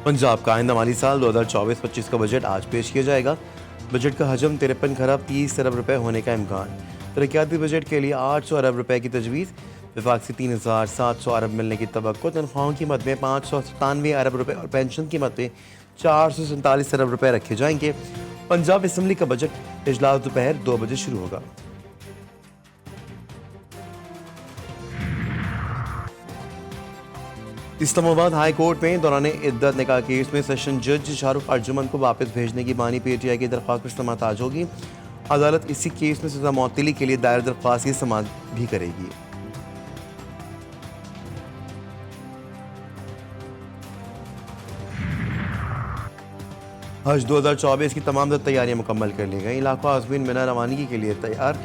पंजाब का आइंदा माली साल 2024-25 का बजट आज पेश किया जाएगा। बजट का हजम 53 खरब 30 अरब रुपए होने का इम्कान। तरक्याती बजट के लिए 800 अरब रुपए की तजवीज़। विफाक से 3700 अरब मिलने की तवक्को। तनख्वाहों की मद में 597 अरब रुपए और पेंशन की मद में 447 अरब रुपए रखे जाएंगे। पंजाब असम्बली का बजट इजलास दोपहर 2 बजे शुरू होगा। इस्लामाबाद हाई कोर्ट में दौरान इद्दत निकाह केस में सेशन जज शाहरुख अर्जुमन को वापस भेजने की बानी पीटीआई की दरख्वास्त पर समाअत आज होगी। अदालत इसी केस में सजा मअतली के लिए दायर दरख्वास्त की समाअत भी करेगी। हज 2024 की तमाम तैयारियां मुकम्मल कर ली गई। लाखों आज़मीन मिना रवानगी के लिए तैयार।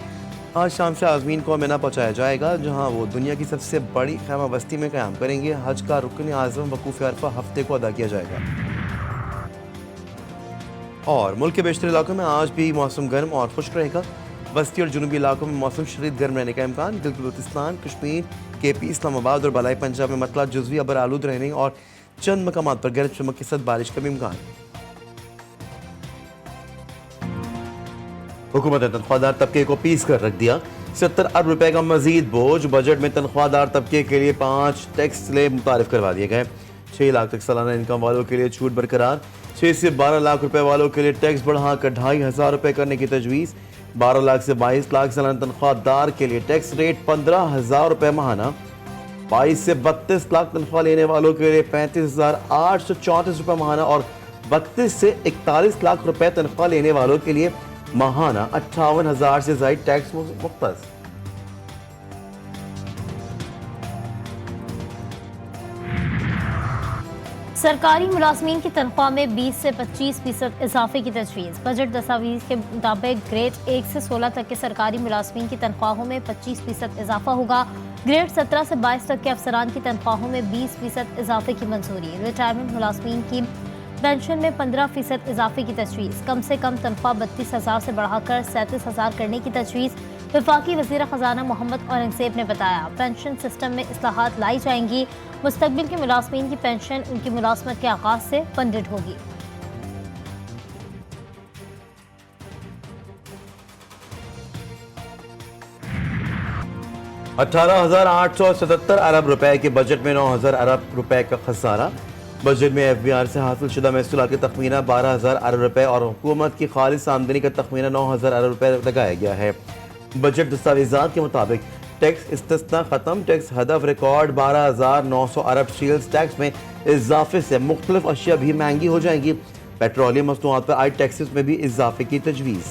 आज शाम से आज़मीन को मिना पहुंचाया जाएगा, जहां वो दुनिया की सबसे बड़ी खैमा बस्ती में क़याम करेंगे। हज का रुकन आज़म वकूफ़ अरफा हफ्ते को अदा किया जाएगा। और मुल्क के बेशतर इलाकों में आज भी मौसम गर्म और खुश्क रहेगा। बस्ती और जुनूबी इलाकों में मौसम शदीद गर्म रहने का इम्कान। गिलगित-बल्तिस्तान, कश्मीर, केपी, इस्लामाबाद और बलाई पंजाब में मतला जुज़वी अबर आलूद रहने और चंद मकामात पर गरज चमक के साथ बारिश का भी इम्कान। हुकूमत ने तनख्वाहदार तबके को पीस कर रख दिया। 70 अरब रुपए का मजीद बोझ। बजट में तनख्वाहदार तबके के लिए 5 टैक्स स्लैब मुतारिफ करवा दिए गए। 6 लाख तक सालाना इनकम वालों के लिए छूट बरकरार। 6 से 12 लाख रुपए वालों के लिए टैक्स बढ़ाकर 2500 रुपए करने की तजवीज़। 12 लाख से 22 लाख सालाना तनख्वाहदार के लिए टैक्स रेट 15,000 रुपए माहाना। 22 से 32 लाख तनख्वाह लेने वालों के लिए 35,834 रुपए माहाना और 32 से 41 लाख रुपए तनख्वाह लेने वालों के लिए माहाना 58,000 से ज़ायद टैक्स मुख्तस। सरकारी मुलाजमीन की तनख्वाह में 20 से 25% इजाफे की तजवीज़। बजट दस्तावेज के मुताबिक ग्रेड 1 से 16 तक के सरकारी मुलाजमीन की तनख्वाहों में 25% इजाफा होगा। ग्रेड 17 से 22 तक के अफसरान की तनख्वाहों में 20% इजाफे की मंजूरी। रिटायरमेंट मुलाजमीन की पेंशन में 15% इजाफे की तजवीज़। कम से कम तनख्वाह 32,000 से बढ़ाकर 37,000 करने की तजवीज़। वफाकी वज़ीर ख़जाना मोहम्मद औरंगज़ेब ने बताया, पेंशन सिस्टम में इस्लाहात लाई जाएंगी। मुस्तकबिल के मुलाजमीन की पेंशन उनकी मुलाजमत के आगाज़ से फंडेड होगी। $18,877 अरब रुपए के बजट में 9,000 अरब रुपए का खसारा। बजट में FBR से हासिल शुदा महसूलात का तखमीना 12,000 अरब रुपए और हुकूमत की खालिस आमदनी का तखमीना 9,000 अरब रुपए लगाया गया है। बजट दस्तावेजात के मुताबिक टैक्स इस्तिस्ना खत्म। टैक्स हदफ रिकॉर्ड 12,900 अरब। सेल्स टैक्स में इजाफे से मुख्तलिफ अशिया भी महंगी हो जाएंगी। पेट्रोलियम मसनूआत पर आई टैक्सेस में भी इजाफे की तजवीज़।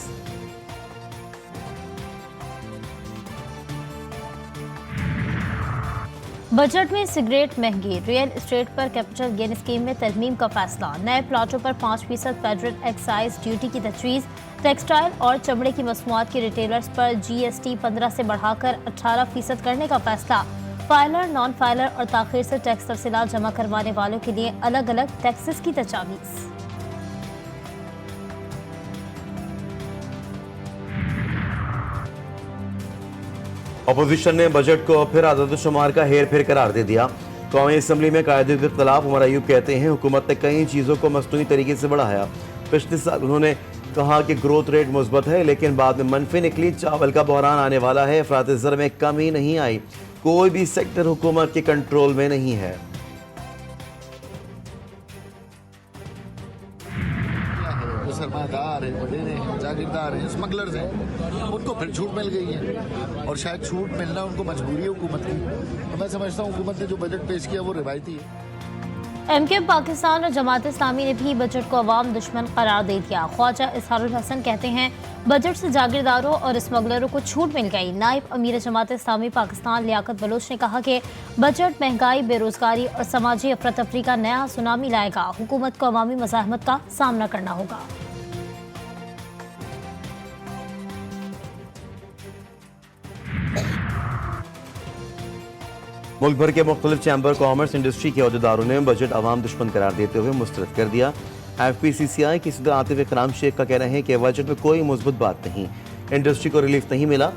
बजट में सिगरेट महंगी। रियल एस्टेट पर कैपिटल गेन स्कीम में तरमीम का फैसला। नए प्लाटों पर 5% फेडरल एक्साइज ड्यूटी की तजवीज़। टेक्सटाइल और चमड़े की मसनूआत के रिटेलर्स पर GST 15 से बढ़ाकर 18% करने का फैसला। फाइलर, नॉन फाइलर और ताखिर से टैक्स तफसीलात जमा करवाने वालों के लिए अलग अलग टैक्सेस की तजावीज़। अपोजिशन ने बजट को फिर आदतशुमार का हेर फेर करार दे दिया। कौमी असम्बली में कायदे के खिलाफ उमर अयूब कहते हैं, हुकूमत ने कई चीज़ों को मसनूई तरीके से बढ़ाया। पिछले साल उन्होंने कहा कि ग्रोथ रेट मुस्बत है, लेकिन बाद में मनफी निकली। चावल का बहरान आने वाला है। अफरात ज़र में कमी नहीं आई। कोई भी सेक्टर हुकूमत के कंट्रोल में नहीं है। सरमादार है, वडेरे हैं, जागीरदार हैं, स्मगलर्स हैं, उनको फिर छूट मिल गई है और शायद छूट मिलना उनको मजबूरी है हुकूमत की। तो मैं समझता हूँ हुकूमत ने जो बजट पेश किया वो रिवायती है। MK पाकिस्तान और जमात इस्लामी ने भी बजट को अवाम दुश्मन करार दे दिया। ख्वाजा इजहारुल हसन कहते हैं, बजट से जागीरदारों और स्मगलरों को छूट मिल गई। नायब अमीर जमात इस्लामी पाकिस्तान लियाकत बलोच ने कहा कि बजट महंगाई, बेरोजगारी और समाजी अफरा-तफरी का नया सुनामी लाएगा। हुकूमत को अवामी मज़ाहमत का सामना करना होगा। मुल्क भर के मुख्तलिफ चैम्बर कॉमर्स इंडस्ट्री के अहदेदारों ने बजट अवाम दुश्मन करार देते हुए मुस्तरद कर दिया। FPCCI की सदर आतिफ इकराम शेख का कहना है कि बजट में कोई मुस्बत बात नहीं, इंडस्ट्री को रिलीफ नहीं मिला।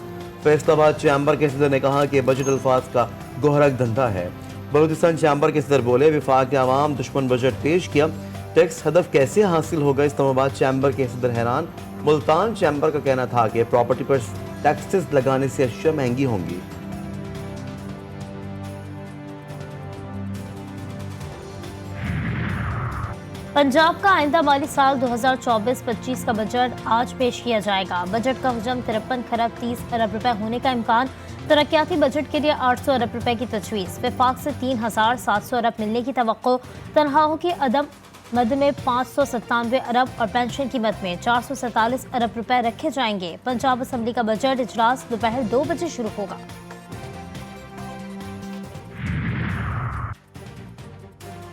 फैसलाबाद चैम्बर के सदर ने कहा कि बजट अल्फाज का गोहरक धंधा है। बलूचिस्तान चैम्बर के सदर बोले, विफाक ने आवाम दुश्मन बजट पेश किया, टैक्स हदफ कैसे हासिल होगा, इस्लामाबाद चैम्बर के सदर हैरान। मुल्तान चैम्बर का कहना था कि प्रॉपर्टी पर टैक्सेस लगाने से अशिया महंगी होंगी। पंजाब का आइंदा माली साल 2024-25 का बजट आज पेश किया जाएगा। बजट का हजम 53 खरब 30 अरब रुपए होने का इम्कान। तरक्याती बजट के लिए 800 अरब रुपए की तजवीज़। वफाक से 3700 अरब मिलने की तवक्को। तनख्वाहों की अदम मद में 597 अरब और पेंशन की मद में 447 अरब रुपए रखे जाएंगे। पंजाब असम्बली का बजट इजलास दोपहर 2 बजे शुरू होगा।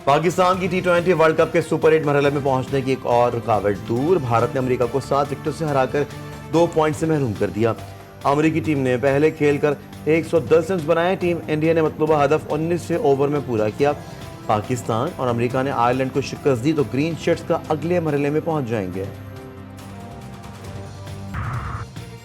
पाकिस्तान की T20 वर्ल्ड कप के सुपर 8 मरहले में पहुंचने की एक और रुकावट दूर। भारत ने अमेरिका को 7 विकेटों से हराकर 2 पॉइंट से महरूम कर दिया। अमेरिकी टीम ने पहले खेलकर 110 रन बनाए। टीम इंडिया ने मतलूबा हदफ 19 ओवर में पूरा किया। पाकिस्तान और अमेरिका ने आयरलैंड को शिकस्त दी तो ग्रीन शर्ट्स का अगले मरहले में पहुंच जाएंगे।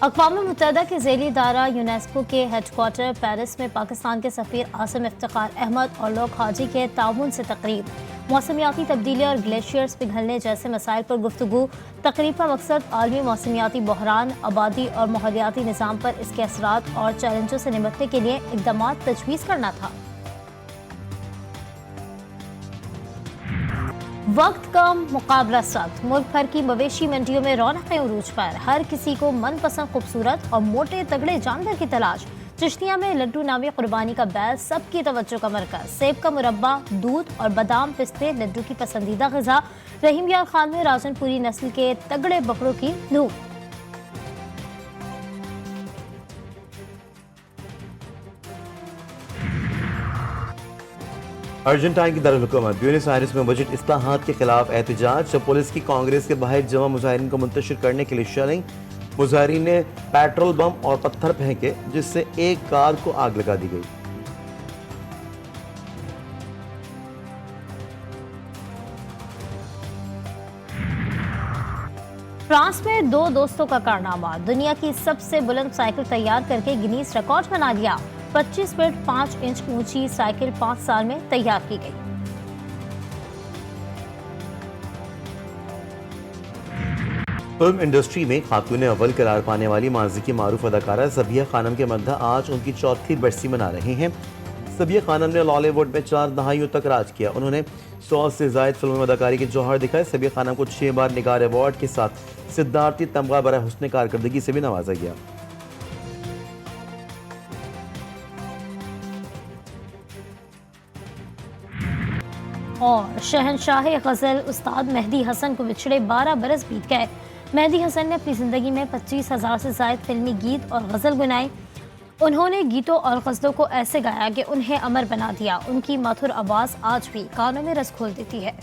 अक़वाम मुत्तहिदा के ज़ेली इदारा यूनेस्को के हेडक्वार्टर पेरिस में पाकिस्तान के सफ़ीर आसिम इफ्तिखार अहमद और लोग हाजी के ताउन से तकरीब। मौसमियाती तब्दीली और ग्लेशियर्स पिघलने जैसे मसाइल पर गुफ्तगू। तकरीब का मकसद आलमी मौसमियाती बहरान, आबादी और माहौलियाती निज़ाम पर इसके असरात और चैलेंजों से निपटने के लिए इक़दाम तजवीज़ करना था। वक्त कम, मुकाबला सख्त। मुल्क भर की मवेशी मंडियों में रौनकें उरूज पर। हर किसी को मनपसंद खूबसूरत और मोटे तगड़े जानवर की तलाश। चिश्तिया में लड्डू नामी कुर्बानी का बैल सबकी तवज्जो का मरकज। सेब का मुरब्बा, दूध और बादाम पिस्ते लड्डू की पसंदीदा ग़िज़ा। रहीम यार खान में राजनपुरी नस्ल के तगड़े बकरों की धूम। अर्जेंटाइन की दारुल-हुकूमत ब्यूनस आयर्स में बजट इस्लाहात के खिलाफ एहतजाज। जब पुलिस की कांग्रेस के बाहर जमा मुजाहिरीन को मुंतशिर करने के लिए शलिंग। मुजाहिरीन ने पेट्रोल बम और पत्थर फेंके जिससे एक कार को आग लगा दी गई। फ्रांस में 2 दोस्तों का कारनामा। दुनिया की सबसे बुलंद साइकिल तैयार करके गिनीज रिकॉर्ड बना लिया। 25 फीट 5 इंच ऊंची साइकिल 5 साल में तैयार की गई। फिल्म इंडस्ट्री में खातून अव्वल करार पाने वाली माजी की मारूफ अदाकारा सबिया खानम के मद्दा आज उनकी 4थी बरसी मना रहे हैं। सबिया खानम ने बॉलीवुड में 4 दहाइयों तक राज किया। उन्होंने 100 से ज्यादा फिल्मों में अदाकारी के जौहर दिखाए। सबिया खानम को 6 बार निगार अवार्ड के साथ सिद्धार्थी तमगा बराए हुस्न कारकर्दगी से भी नवाजा गया। और शहनशाह गज़ल उस्ताद मेहदी हसन को बिछड़े 12 बरस बीत गए। मेहदी हसन ने अपनी ज़िंदगी में 25,000 से ज़ायद फिल्मी गीत और गज़ल गुनाई। उन्होंने गीतों और गज़लों को ऐसे गाया कि उन्हें अमर बना दिया। उनकी मधुर आवाज़ आज भी कानों में रस घोल देती है।